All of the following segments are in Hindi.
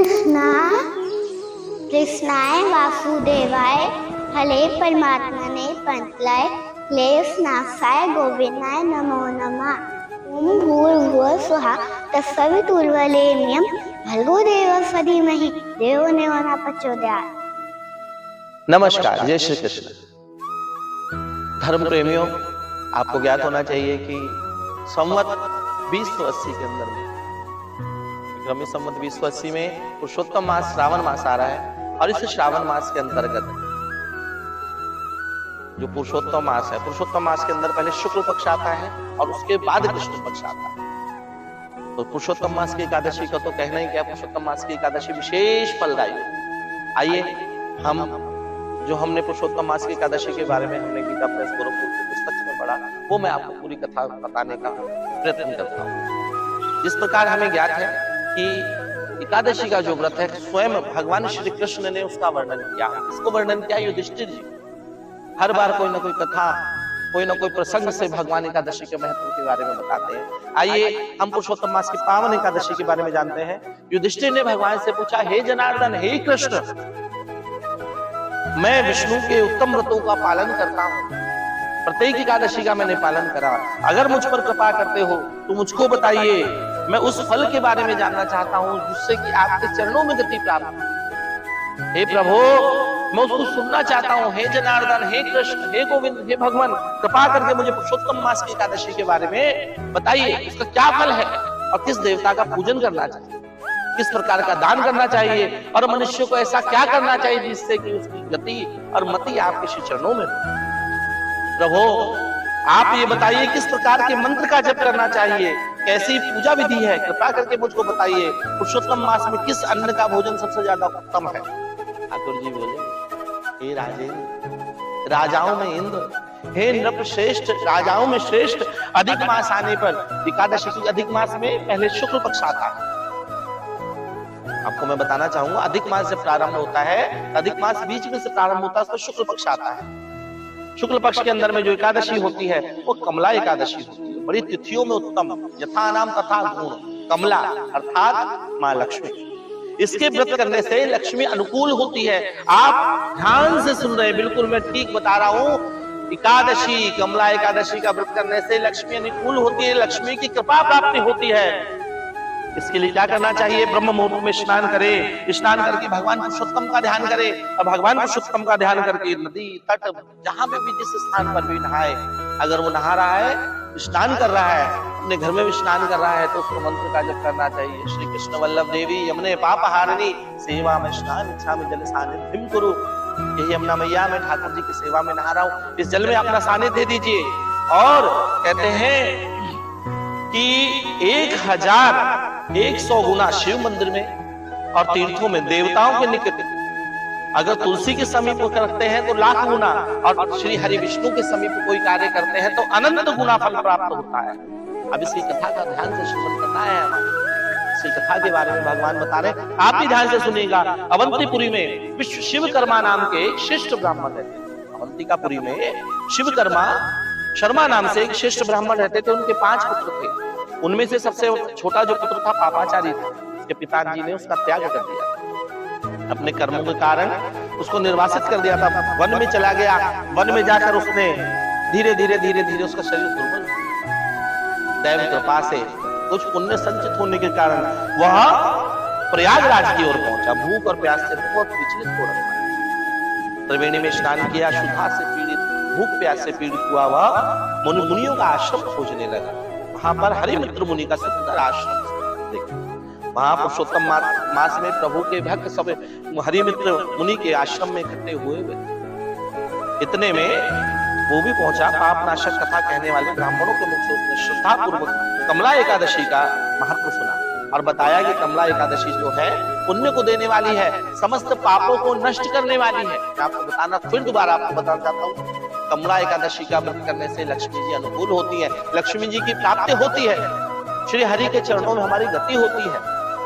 कृष्णा कृष्णाय वासुदेवाय हले परमात्मने पंतलाय क्लेशनाशाय गोविंदाय नमो नमः। ओम भूर्भुवः स्वः तत्सवितुर्वरेण्यं भर्गो देवस्य धीमहि देवो न प्रचोदयात्। नमस्कार, जय श्री कृष्ण। धर्म प्रेमियों, आपको ज्ञात होना चाहिए कि संवत 2080 के अंदर में विक्रमी संवत 2080 में पुरुषोत्तम मास श्रावण मास आ रहा है और इस श्रावण मास के अंतर्गत जो पुरुषोत्तम मास है, पुरुषोत्तम मास के अंदर पहले शुक्ल पक्ष आता है और उसके बाद कृष्ण पक्ष आता है। तो पुरुषोत्तम मास की एकादशी का तो कहना ही क्या, पुरुषोत्तम मास की एकादशी विशेष फलदायी है। आइए हम जो हमने पुरुषोत्तम मास की एकादशी के बारे में हमने गीता प्रेस गोरखपुर की पुस्तक में पढ़ा, वो मैं आपको पूरी कथा बताने का प्रयत्न करता हूँ। जिस प्रकार हमें ज्ञात है कि एकादशी का जो व्रत है स्वयं भगवान श्री कृष्ण ने उसका वर्णन किया। इसको वर्णन किया युधिष्ठिर जी। हर बार कोई ना कोई कथा, कोई ना कोई प्रसंग से भगवान एकादशी के महत्व के बारे में बताते हैं। आइए हम पुरुषोत्तम मास की पावन एकादशी के बारे में जानते हैं। युधिष्ठिर ने भगवान से पूछा, हे जनार्दन, हे कृष्ण, मैं विष्णु के उत्तम व्रतों का पालन करता हूँ, प्रत्येक एकादशी का मैंने पालन करा। अगर मुझ पर कृपा करते हो तो मुझको बताइए, मैं उस फल के बारे में जानना चाहता हूँ जिससे कि आपके चरणों में गति प्राप्त हो। हे प्रभु, मैं उसको सुनना चाहता हूँ। हे जनार्दन, हे कृष्ण, हे गोविंद, हे भगवान, कृपा करके मुझे पुरुषोत्तम मास की एकादशी के बारे में बताइए, उसका क्या फल है और किस देवता का पूजन करना चाहिए, किस प्रकार का दान करना चाहिए और मनुष्य को ऐसा क्या करना चाहिए जिससे कि उसकी गति और मति आपके श्री चरणों में हो। प्रभु, आप ये बताइए किस प्रकार के मंत्र का जप करना चाहिए, कैसी पूजा विधि है, कृपा करके मुझको बताइए। पुरुषोत्तम मास में किस अन्न का भोजन सबसे ज्यादा उत्तम है। ठाकुर जी बोले, हे राजेंद्र, राजाओं में इंद्र, हे नृप श्रेष्ठ, राजाओं में श्रेष्ठ, अधिक मास आने पर एकादशी की अधिक मास में पहले शुक्ल पक्ष आता है। आपको मैं बताना चाहूंगा, अधिक मास जब प्रारंभ होता है, अधिक मास बीच में से प्रारंभ होता है, तो शुक्ल पक्ष आता है। शुक्ल पक्ष के अंदर में जो एकादशी होती है वो कमला एकादशी होती है। बड़ी तिथियों में उत्तम, यथा नाम तथा गुण, कमला अर्थात माँ लक्ष्मी। इसके व्रत करने से लक्ष्मी अनुकूल होती है। आप ध्यान से सुन रहे हैं, बिल्कुल मैं ठीक बता रहा हूँ। एकादशी, कमला एकादशी का व्रत करने से लक्ष्मी अनुकूल होती है, लक्ष्मी की कृपा प्राप्ति होती है। इसके लिए क्या करना चाहिए? ब्रह्म मुहूर्त में स्नान करे, स्नान करके भगवान पुरुषोत्तम का ध्यान करे और भगवान पुरुषोत्तम का ध्यान करके नदी तट जहां पे भी जिस स्थान पर भी नहाए, अगर वो नहा रहा है, स्नान कर रहा है, अपने घर में भी स्नान कर रहा है, तो उसको मंत्र का जप करना चाहिए। श्री कृष्ण वल्लभ देवी यमुने पाप हारिणी सेवा में स्नान इच्छा में जल सानिध्यम कुरु। यही यमुना मैया, मैं ठाकुर जी की सेवा में नहा रहा हूँ, इस जल में अपना सानिध्य दे दीजिए। और कहते हैं कि 1100 गुना शिव मंदिर में और तीर्थों में देवताओं के निकट, अगर तुलसी के समीप करते हैं तो लाख गुना, और श्री हरि विष्णु के समीप कोई कार्य करते हैं तो अनंत गुना फल प्राप्त होता है। अब इसी कथा का ध्यान से श्रवण करना है हमें। इसी कथा के बारे में भगवान बता रहे, आप भी ध्यान से सुनिएगा। अवंतीपुरी में विश्व शिवकर्मा नाम के श्रेष्ठ ब्राह्मण रहते थे। अवंतिकापुरी में शिवकर्मा शर्मा नाम से एक श्रेष्ठ ब्राह्मण रहते थे। उनके 5 पुत्र थे। उनमें से सबसे छोटा जो पुत्र था पापाचारी था। उसके पिताजी ने उसका त्याग कर दिया था, अपने कर्मों के कारण उसको निर्वासित कर दिया था, वन में चला गया। वन में जाकर उसने धीरे धीरे उसका शरीर दुर्बल हो गया। दैव कृपा से कुछ पुण्य संचित होने के कारण वह प्रयागराज की ओर पहुंचा। भूख और प्यास से बहुत विचलित हो रहा था। त्रिवेणी में स्नान किया, शुद्धा से पीड़ित, भूख प्यास से पीड़ित हुआ वह मुनियों का आश्रम खोजने लगा। वहां पर हरिमित्र मुनि का सुंदर आश्रम देखा। वहां पुरुषोत्तम मास में प्रभु के भक्त सब हरिमित्र मुनि के आश्रम में इकट्ठे हुए हुए। इतने में वो भी पहुंचा। पाप नाशक कथा कहने वाले ब्राह्मणों के मुख से उसने श्रद्धा पूर्वक कमला एकादशी का महत्व सुना और बताया कि कमला एकादशी जो है पुण्य को देने वाली है, समस्त पापों को नष्ट करने वाली है। मैं आपको बताना, फिर दोबारा आपको बताना चाहता हूँ, कमला एकादशी का व्रत करने से लक्ष्मी जी अनुकूल होती है, लक्ष्मी जी की प्राप्ति होती है, श्री हरि के चरणों में हमारी गति होती है,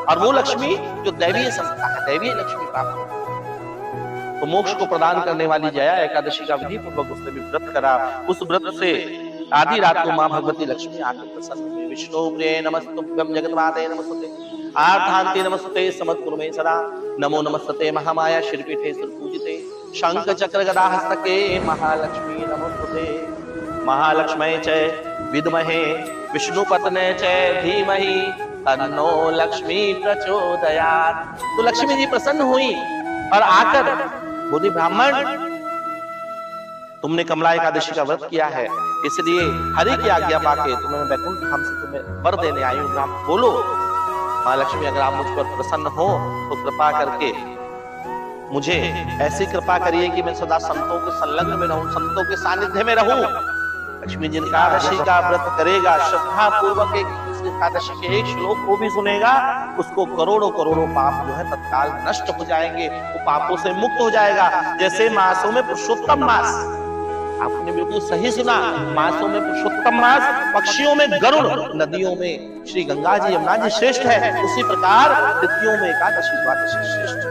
और वो लक्ष्मी जो दैवीय संस्था है, दैवीय लक्ष्मी प्राप्त होती है। तो मोक्ष को प्रदान करने वाली जया एकादशी का विधि पूर्वक उसने भी व्रत करा। उस व्रत से आधी रात को माँ भगवती लक्ष्मी आकर प्रसन्न हुई। विष्णु प्रिय नमस्तुभ्यं जगन्माते नमस्ते आर्थान्ते नमस्ते समत्कुरुमे सदा। नमो नमस्ते महामाया श्रीपीठे सुरपूजिते। शंख चक्र गदा हस्तके महालक्ष्मी नमोस्तुते। महालक्ष्मी च विद्महे विष्णुपत्ने च धीमहि तन्नो लक्ष्मी प्रचोदयात्। तो लक्ष्मी जी प्रसन्न हुई और आकर बोली, ब्राह्मण तुमने कमला एकादशी का व्रत किया है, इसलिए हरि की आज्ञा पाके तुम्हें वैकुंठ धाम से तुम्हें वर देने आई हूँ। आप बोलो। माँ लक्ष्मी, अगर आप मुझ पर प्रसन्न हो तो कृपा करके मुझे ऐसी कृपा करिए कि मैं सदा संतों के संलग्न में रहूं, संतों के सानिध्य में रहूं। लक्ष्मी जी एकादशी का व्रत करेगा, श्रद्धा पूर्वक एकादशी के एक श्लोक को भी सुनेगा, उसको करोड़ों करोड़ों पाप जो है तत्काल नष्ट हो जाएंगे, वो पापों से मुक्त हो जाएगा। जैसे मासों में पुरुषोत्तम मास, आपने बिल्कुल सही सुना, मासों में पुरुषोत्तम मास, पक्षियों में गरुड़, नदियों में श्री गंगा जी यमुना जी श्रेष्ठ है, उसी प्रकार तिथियों में एकादशी द्वादशी श्रेष्ठ है।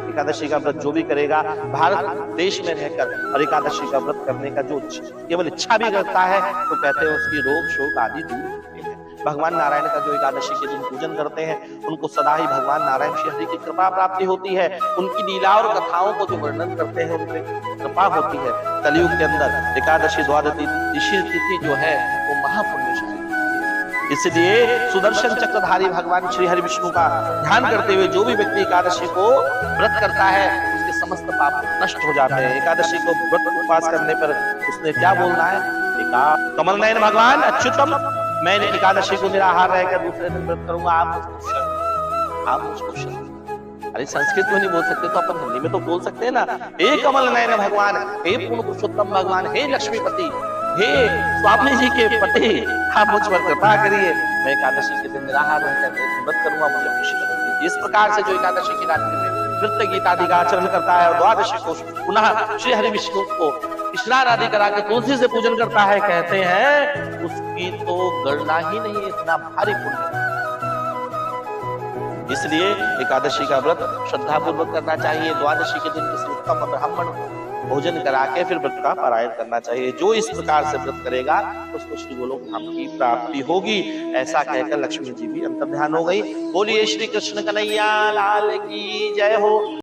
एकादशी का व्रत जो भी करेगा भारत देश में रहकर और एकादशी का व्रत करने का जो केवल इच्छा भी करता है, तो कहते हैं उसकी रोग शोक आदि दूर होते हैं। भगवान नारायण का जो एकादशी के दिन पूजन करते हैं, उनको सदा ही भगवान नारायण श्री हरि की कृपा प्राप्ति होती है। उनकी लीला और कथाओं को जो वर्णन करते हैं, उनपे कृपा होती है। कलयुग के अंदर एकादशी द्वादशी तिथि जो है वो महापुण्यशाली, इसलिए सुदर्शन चक्रधारी भगवान श्री हरि विष्णु का ध्यान करते हुए जो भी व्यक्ति एकादशी को व्रत करता है, उसके समस्त पाप नष्ट हो जाते हैं। एकादशी को व्रत उपवास करने पर उसने क्या बोलना है? कमल नयन भगवान अच्युतम, मैं एकादशी को निराहार रहकर दूसरे दिन व्रत करूंगा, आप मुझको शरण। अरे संस्कृत में नहीं बोल सकते तो अपन हिंदी में तो बोल सकते हैं ना। हे कमल नयन भगवान, हे पूर्ण पुरुषोत्तम भगवान, हे लक्ष्मीपति, हे स्वामी जी के पति, आप मुझ पर कृपा करिए, मैं एकादशी के दिन निराहार रहकर व्रत करूंगा, मुझे खुशी करूंगी। इस प्रकार से जो एकादशी की रात्रि में नृत्य गीत आदि का आचरण करता है और द्वादशी को पुनः श्री हरि विष्णु को स्नान आदि करा के तुलसी से पूजन करता है, कहते हैं उसकी तो गणना ही नहीं, इतना भारी पुण्य। इसलिए एकादशी का व्रत श्रद्धा पूर्वक करना चाहिए। द्वादशी के दिन किसी उत्तम ब्राह्मण को भोजन करा के फिर व्रत का पारायण करना चाहिए। जो इस प्रकार से व्रत करेगा उसको श्री गोलोक धाम की प्राप्ति होगी। ऐसा कहकर लक्ष्मी जी भी अंतर्ध्यान हो गई। बोलिए श्री कृष्ण कन्हैया लाल की जय हो।